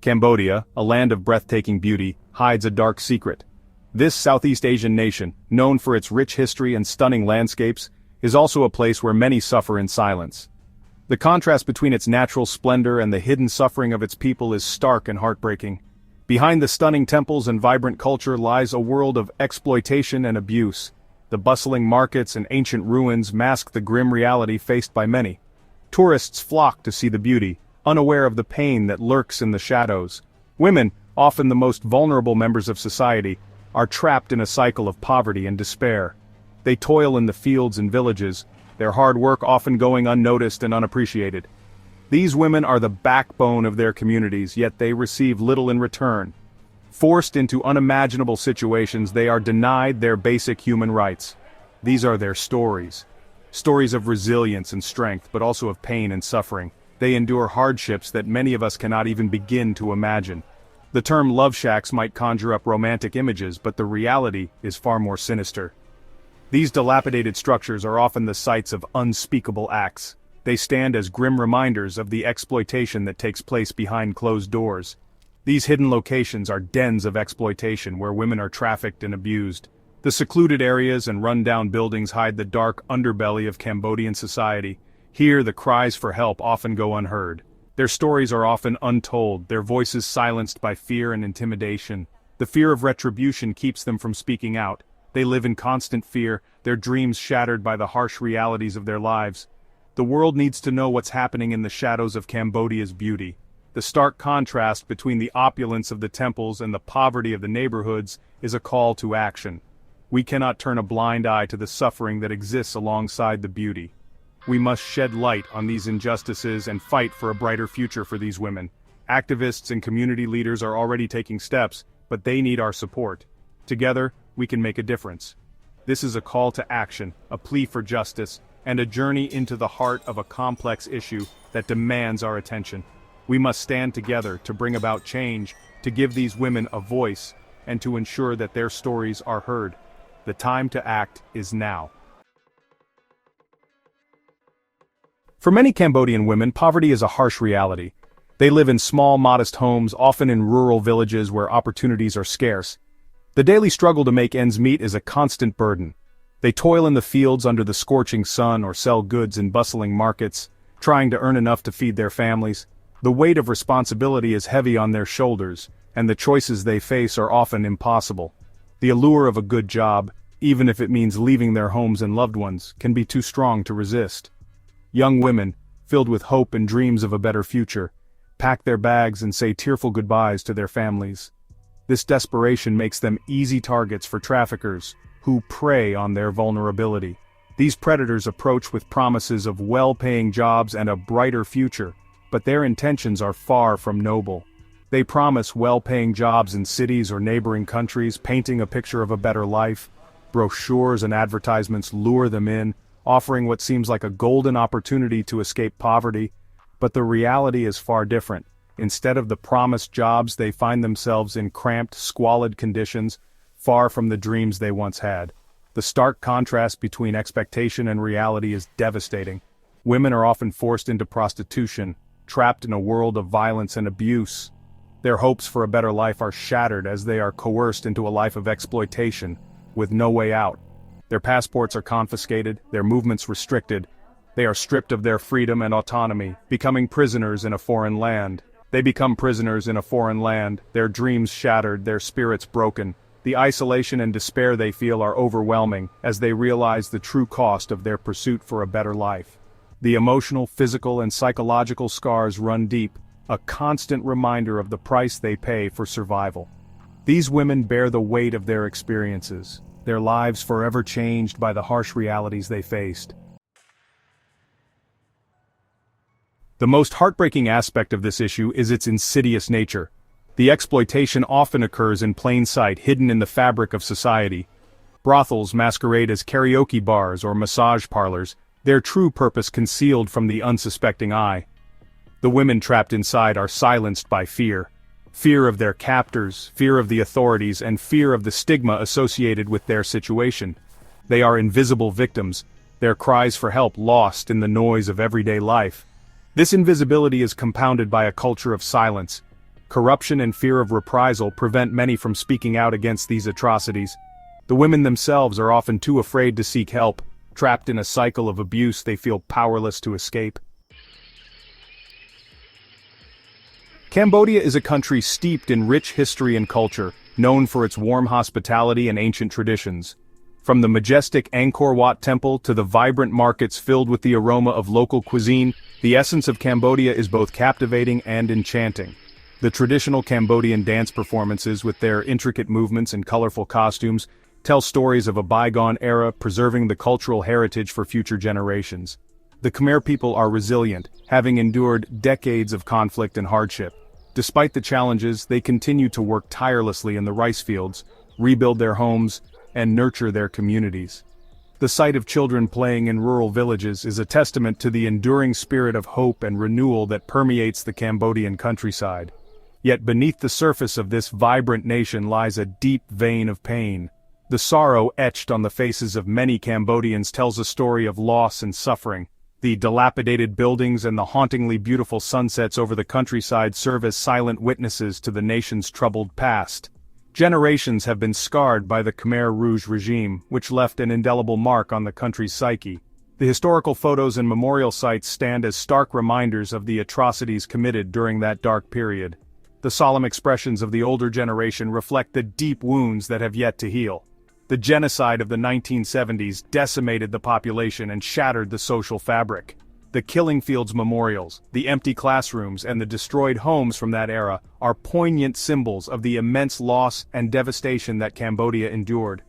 Cambodia, a land of breathtaking beauty, hides a dark secret. This Southeast Asian nation, known for its rich history and stunning landscapes, is also a place where many suffer in silence. The contrast between its natural splendor and the hidden suffering of its people is stark and heartbreaking. Behind the stunning temples and vibrant culture lies a world of exploitation and abuse. The bustling markets and ancient ruins mask the grim reality faced by many. Tourists flock to see the beauty, unaware of the pain that lurks in the shadows. Women, often the most vulnerable members of society, are trapped in a cycle of poverty and despair. They toil in the fields and villages, their hard work often going unnoticed and unappreciated. These women are the backbone of their communities, yet they receive little in return. Forced into unimaginable situations, they are denied their basic human rights. These are their stories. Stories of resilience and strength, but also of pain and suffering. They endure hardships that many of us cannot even begin to imagine. The term love shacks might conjure up romantic images, but the reality is far more sinister. These dilapidated structures are often the sites of unspeakable acts. They stand as grim reminders of the exploitation that takes place behind closed doors. These hidden locations are dens of exploitation where women are trafficked and abused. The secluded areas and run-down buildings hide the dark underbelly of Cambodian society. Here, the cries for help often go unheard. Their stories are often untold, their voices silenced by fear and intimidation. The fear of retribution keeps them from speaking out. They live in constant fear, their dreams shattered by the harsh realities of their lives. The world needs to know what's happening in the shadows of Cambodia's beauty. The stark contrast between the opulence of the temples and the poverty of the neighborhoods is a call to action. We cannot turn a blind eye to the suffering that exists alongside the beauty. We must shed light on these injustices and fight for a brighter future for these women. Activists and community leaders are already taking steps, but they need our support. Together, we can make a difference. This is a call to action, a plea for justice, and a journey into the heart of a complex issue that demands our attention. We must stand together to bring about change, to give these women a voice, and to ensure that their stories are heard. The time to act is now. For many Cambodian women, poverty is a harsh reality. They live in small, modest homes, often in rural villages where opportunities are scarce. The daily struggle to make ends meet is a constant burden. They toil in the fields under the scorching sun or sell goods in bustling markets, trying to earn enough to feed their families. The weight of responsibility is heavy on their shoulders, and the choices they face are often impossible. The allure of a good job, even if it means leaving their homes and loved ones, can be too strong to resist. Young women, filled with hope and dreams of a better future, pack their bags and say tearful goodbyes to their families. This desperation makes them easy targets for traffickers, who prey on their vulnerability. These predators approach with promises of well-paying jobs and a brighter future, but their intentions are far from noble. They promise well-paying jobs in cities or neighboring countries, painting a picture of a better life. Brochures and advertisements lure them in, offering what seems like a golden opportunity to escape poverty, but the reality is far different. Instead of the promised jobs, they find themselves in cramped, squalid conditions, far from the dreams they once had. The stark contrast between expectation and reality is devastating. Women are often forced into prostitution, trapped in a world of violence and abuse. Their hopes for a better life are shattered as they are coerced into a life of exploitation, with no way out. Their passports are confiscated, their movements restricted. They are stripped of their freedom and autonomy, becoming prisoners in a foreign land. They become prisoners in a foreign land, their dreams shattered, their spirits broken. The isolation and despair they feel are overwhelming as they realize the true cost of their pursuit for a better life. The emotional, physical, and psychological scars run deep, a constant reminder of the price they pay for survival. These women bear the weight of their experiences, their lives forever changed by the harsh realities they faced. The most heartbreaking aspect of this issue is its insidious nature. The exploitation often occurs in plain sight, hidden in the fabric of society. Brothels masquerade as karaoke bars or massage parlors, their true purpose concealed from the unsuspecting eye. The women trapped inside are silenced by fear. Fear of their captors, fear of the authorities, and fear of the stigma associated with their situation. They are invisible victims, their cries for help lost in the noise of everyday life. This invisibility is compounded by a culture of silence. Corruption and fear of reprisal prevent many from speaking out against these atrocities. The women themselves are often too afraid to seek help. Trapped in a cycle of abuse, they feel powerless to escape. Cambodia is a country steeped in rich history and culture, known for its warm hospitality and ancient traditions. From the majestic Angkor Wat Temple to the vibrant markets filled with the aroma of local cuisine, the essence of Cambodia is both captivating and enchanting. The traditional Cambodian dance performances, with their intricate movements and colorful costumes, tell stories of a bygone era, preserving the cultural heritage for future generations. The Khmer people are resilient, having endured decades of conflict and hardship. Despite the challenges, they continue to work tirelessly in the rice fields, rebuild their homes, and nurture their communities. The sight of children playing in rural villages is a testament to the enduring spirit of hope and renewal that permeates the Cambodian countryside. Yet beneath the surface of this vibrant nation lies a deep vein of pain. The sorrow etched on the faces of many Cambodians tells a story of loss and suffering. The dilapidated buildings and the hauntingly beautiful sunsets over the countryside serve as silent witnesses to the nation's troubled past. Generations have been scarred by the Khmer Rouge regime, which left an indelible mark on the country's psyche. The historical photos and memorial sites stand as stark reminders of the atrocities committed during that dark period. The solemn expressions of the older generation reflect the deep wounds that have yet to heal. The genocide of the 1970s decimated the population and shattered the social fabric. The Killing Fields memorials, the empty classrooms, and the destroyed homes from that era are poignant symbols of the immense loss and devastation that Cambodia endured.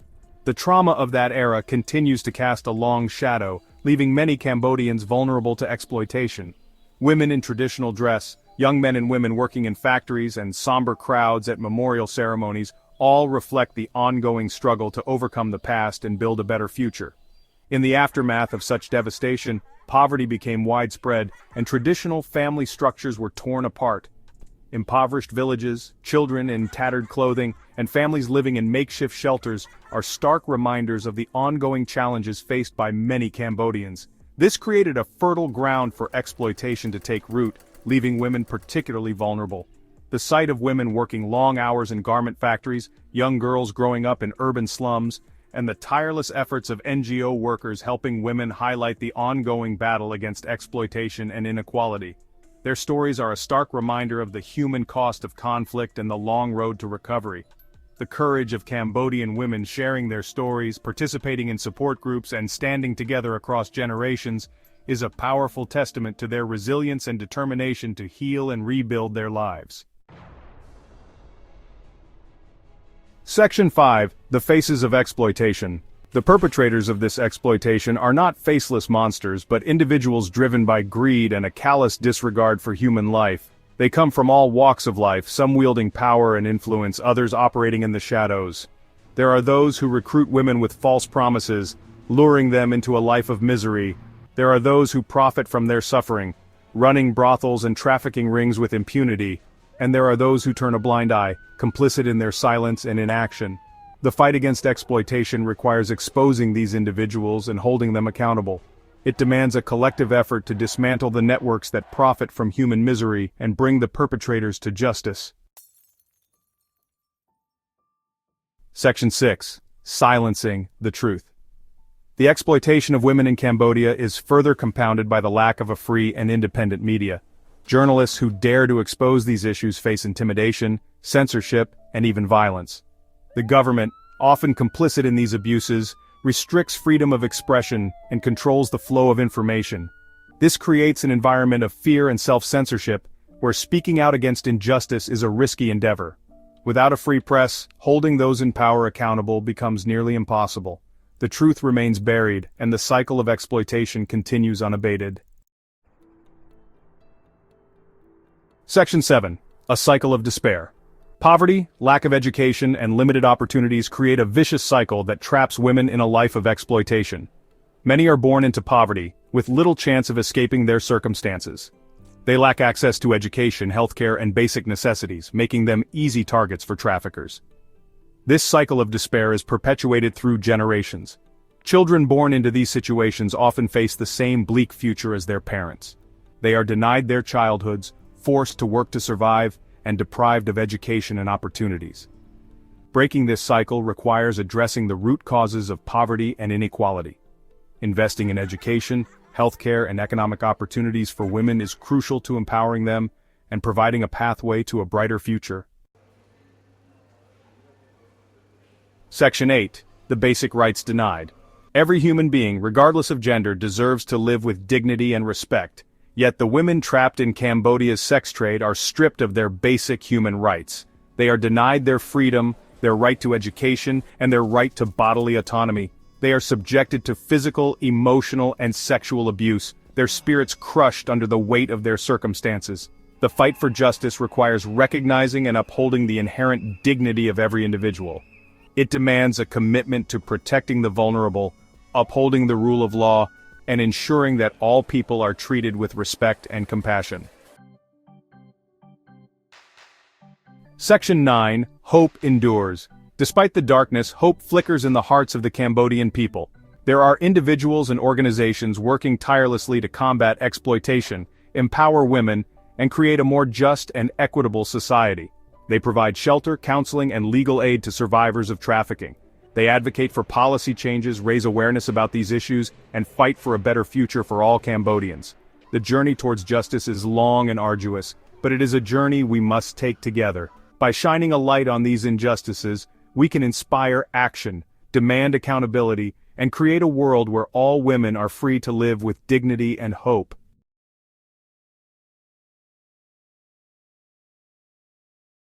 The trauma of that era continues to cast a long shadow, leaving many Cambodians vulnerable to exploitation. Women in traditional dress, young men and women working in factories, and somber crowds at memorial ceremonies all reflect the ongoing struggle to overcome the past and build a better future. In the aftermath of such devastation, poverty became widespread, and traditional family structures were torn apart. Impoverished villages, children in tattered clothing, and families living in makeshift shelters are stark reminders of the ongoing challenges faced by many Cambodians. This created a fertile ground for exploitation to take root, leaving women particularly vulnerable. The sight of women working long hours in garment factories, young girls growing up in urban slums, and the tireless efforts of NGO workers helping women highlight the ongoing battle against exploitation and inequality. Their stories are a stark reminder of the human cost of conflict and the long road to recovery. The courage of Cambodian women sharing their stories, participating in support groups, and standing together across generations is a powerful testament to their resilience and determination to heal and rebuild their lives. Section 5. The Faces of Exploitation. The perpetrators of this exploitation are not faceless monsters, but individuals driven by greed and a callous disregard for human life. They come from all walks of life, some wielding power and influence, others operating in the shadows. There are those who recruit women with false promises, luring them into a life of misery. There are those who profit from their suffering, running brothels and trafficking rings with impunity. And there are those who turn a blind eye, complicit in their silence and inaction. The fight against exploitation requires exposing these individuals and holding them accountable. It demands a collective effort to dismantle the networks that profit from human misery and bring the perpetrators to justice. Section 6. Silencing the truth. The exploitation of women in Cambodia is further compounded by the lack of a free and independent media. Journalists who dare to expose these issues face intimidation, censorship, and even violence. The government, often complicit in these abuses, restricts freedom of expression and controls the flow of information. This creates an environment of fear and self-censorship, where speaking out against injustice is a risky endeavor. Without a free press, holding those in power accountable becomes nearly impossible. The truth remains buried, and the cycle of exploitation continues unabated. Section 7. A cycle of despair. Poverty, lack of education, and limited opportunities create a vicious cycle that traps women in a life of exploitation. Many are born into poverty, with little chance of escaping their circumstances. They lack access to education, healthcare, and basic necessities, making them easy targets for traffickers. This cycle of despair is perpetuated through generations. Children born into these situations often face the same bleak future as their parents. They are denied their childhoods, forced to work to survive, and deprived of education and opportunities. Breaking this cycle requires addressing the root causes of poverty and inequality. Investing in education, healthcare, and economic opportunities for women is crucial to empowering them and providing a pathway to a brighter future. Section 8. The basic rights denied. Every human being, regardless of gender, deserves to live with dignity and respect. Yet the women trapped in Cambodia's sex trade are stripped of their basic human rights. They are denied their freedom, their right to education, and their right to bodily autonomy. They are subjected to physical, emotional, and sexual abuse, their spirits crushed under the weight of their circumstances. The fight for justice requires recognizing and upholding the inherent dignity of every individual. It demands a commitment to protecting the vulnerable, upholding the rule of law, and ensuring that all people are treated with respect and compassion. Section 9. Hope endures. Despite the darkness, hope flickers in the hearts of the Cambodian people. There are individuals and organizations working tirelessly to combat exploitation, empower women, and create a more just and equitable society. They provide shelter, counseling, and legal aid to survivors of trafficking. They advocate for policy changes, raise awareness about these issues, and fight for a better future for all Cambodians. The journey towards justice is long and arduous, but it is a journey we must take together. By shining a light on these injustices, we can inspire action, demand accountability, and create a world where all women are free to live with dignity and hope.